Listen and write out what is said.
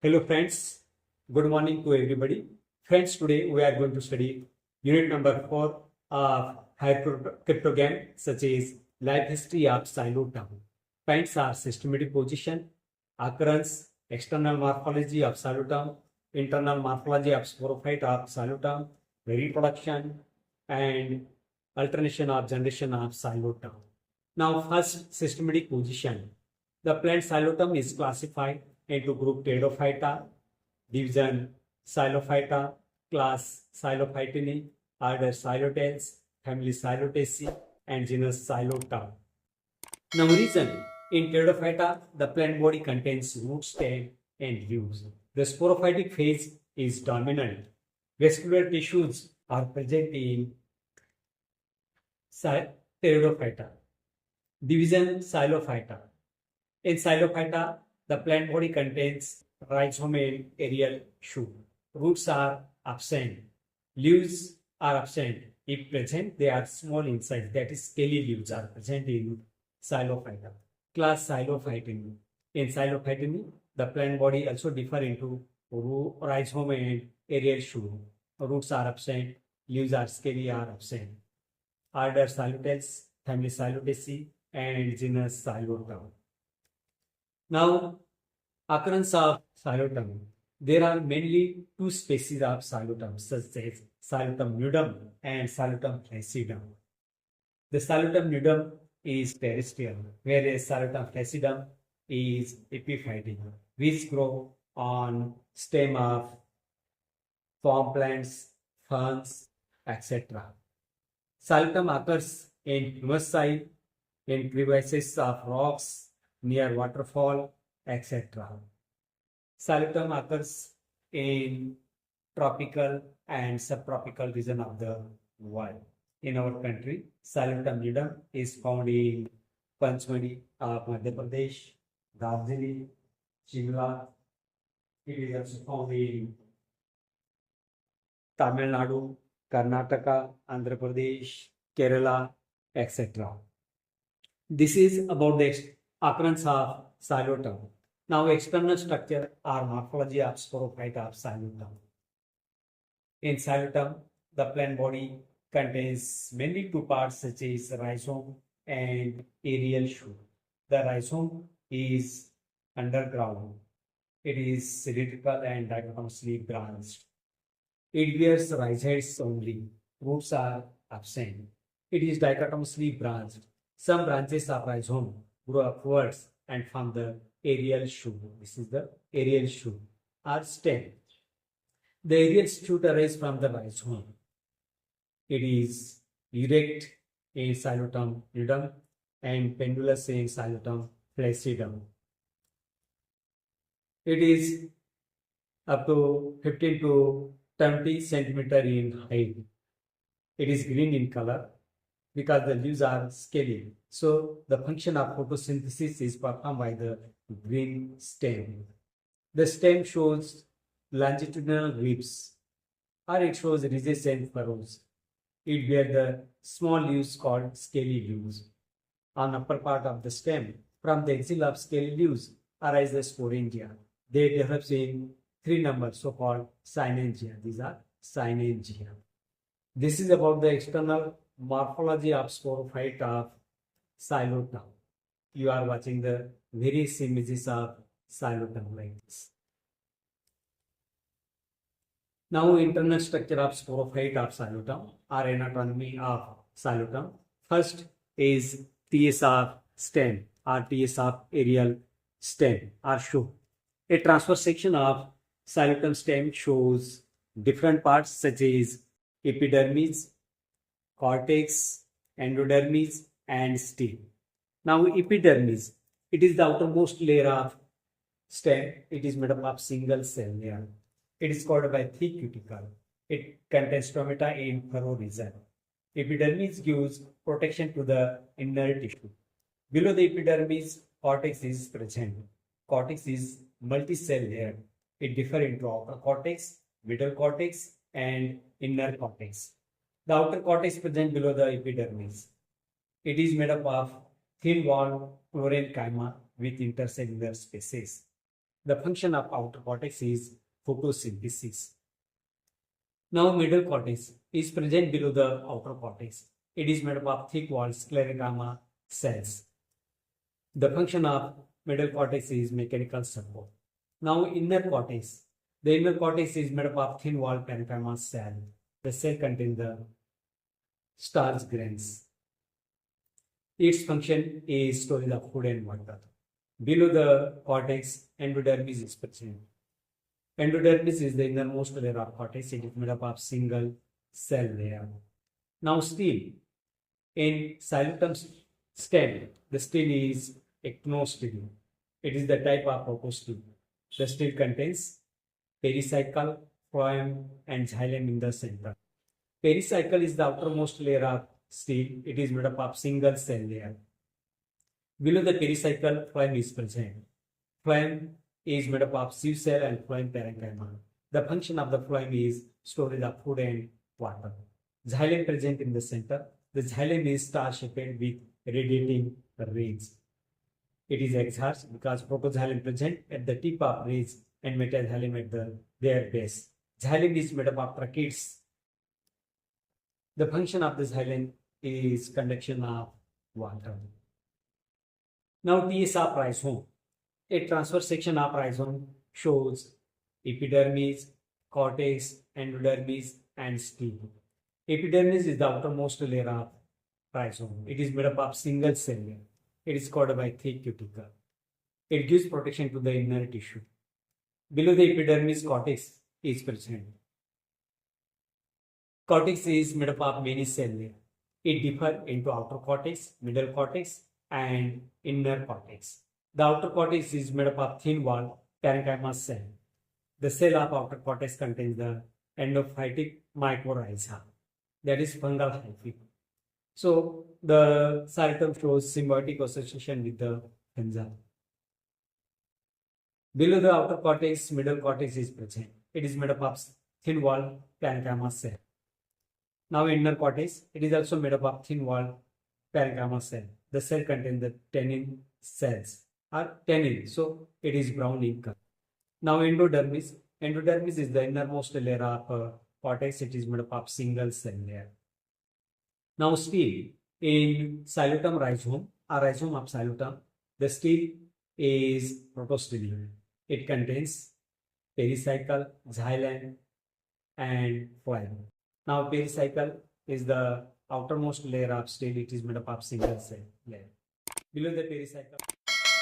Hello friends, good morning to everybody. Friends, today we are going to study unit number 4 of cryptogram such as life history of Silotown. Points are systematic position, occurrence, external morphology of Silotown, internal morphology of sporophyte of Silotown, reproduction and alternation of generation of Silotown. Now first systematic position. The plant Silotum is classified into group Pteridophyta, division Xylophyta, class Xylophytini, order Xylotales, family Xylotaceae, and genus Xylotum. Now reason, in Pteridophyta, the plant body contains root, stem, and leaves. The sporophytic phase is dominant. Vascular tissues are present in Pteridophyta. Division Xylophyta. In Xylophyta, the plant body contains rhizome and aerial shoot. Roots are absent. Leaves are absent. If present, they are small in size. That is, scaly leaves are present in Xylophyta. Class Xylophytini. In Xylophytini, the plant body also differ into rhizome and aerial shoot. Roots are absent. Leaves are scaly are absent. Order Xylotales, family Xylotaceae, and genus Xylotum. Now, occurrence of Xylotum. There are mainly two species of Xylotum, such as Xylotum nudum and Xylotum flaccidum. The Xylotum nudum is terrestrial, whereas Xylotum flaccidum is epiphytic, which grow on stem of palm plants, ferns, etc. Xylotum occurs in humus soil, in crevices of rocks, near waterfall, etc. Xylotum occurs in tropical and subtropical region of the world. In our country, Xylotum nudum is found in Panchmani of Madhya Pradesh, Darjeeling, Shimla. It is also found in Tamil Nadu, Karnataka, Andhra Pradesh, Kerala, etc. This is about the occurrence of Xylotum. Now, external structure or morphology of sporophyte of Xylotum. In Xylotum, the plant body contains mainly two parts such as rhizome and aerial shoot. The rhizome is underground. It is cylindrical and dichotomously branched. It bears rhizoids only. Roots are absent. It is dichotomously branched. Some branches of rhizome grow upwards and form the aerial shoot. This is the aerial shoot or stem. The aerial shoot arises from the rhizome. It is erect in Xylotum nudum and pendulous in Xylotum flaccidum. It is up to 15 to 20 centimeter in height. It is green in color because the leaves are scaly. So the function of photosynthesis is performed by the green stem. The stem shows longitudinal ribs or it shows ridges and furrows. It bears the small leaves called scaly leaves. On upper part of the stem, from the axil of scaly leaves arise the sporangia. They develop in 3 numbers, so-called synangia. These are synangia. This is about the external morphology of sporophyte of Xylotum. You are watching the various images of Xylotum like this. Now, internal structure of sporophyte of Xylotum or anatomy of Xylotum. First is TS of stem or TS of aerial stem or shoot. A transverse section of Xylotum stem shows different parts such as epidermis, cortex, endodermis, and stem. Now, epidermis, it is the outermost layer of stem. It is made up of single cell layer. It is covered by thick cuticle. It contains stomata in furrow region. Epidermis gives protection to the inner tissue. Below the epidermis, cortex is present. Cortex is multi-cell layer. It differs into outer cortex, middle cortex, and inner cortex. The outer cortex present below the epidermis. It is made up of thin walled parenchyma with intercellular spaces. The function of outer cortex is photosynthesis. Now middle cortex is present below the outer cortex. It is made up of thick walled scleroderma cells. The function of middle cortex is mechanical support. Now inner cortex. The inner cortex is made up of thin walled parenchyma cell. The cell contains the starch grains. Its function is storage of food and water. Below the cortex, endodermis is present. Endodermis is the innermost layer of cortex. It is made up of single cell layer. Now still, in xylotum stem, the still is ectostill. It is the type of protostill. The still contains pericycle, phloem, and xylem in the center. Pericycle is the outermost layer of still. It is made up of single cell layer. Below the pericycle, phloem is present. Phloem is made up of sieve cell and phloem parenchyma. The function of the phloem is storage of food and water. Xylem present in the center. The xylem is star-shaped with radiating rays. It is exhaust because protoxylem present at the tip of rays and metaxylem at their base. Xylem is made up of tracheids. The function of the xylem is conduction of water. Now TS of rhizome. A transverse section of rhizome shows epidermis, cortex, endodermis, and stem. Epidermis is the outermost layer of rhizome. It is made up of single cell layer. It is covered by thick cuticle. It gives protection to the inner tissue. Below the epidermis, cortex is present. Cortex is made up of many cell layers. It differs into outer cortex, middle cortex, and inner cortex. The outer cortex is made up of thin walled parenchyma cell. The cell of outer cortex contains the endophytic mycorrhiza, that is fungal hyphae. So the xylotum shows symbiotic association with the fungi. Below the outer cortex, middle cortex is present. It is made up of thin walled parenchyma cell. Now inner cortex, it is also made up of thin walled parenchyma cell. The cell contains the tannin cells or tannin, so it is brown in color. Now endodermis. Endodermis is the innermost layer of cortex. It is made up of single cell layer. Now still, in xylotum rhizome, or rhizome of xylotum, the still is protostill. It contains pericycle, xylem, and phloem. Now pericycle is the outermost layer of still. It is made up of single cell layer. Below the pericycle.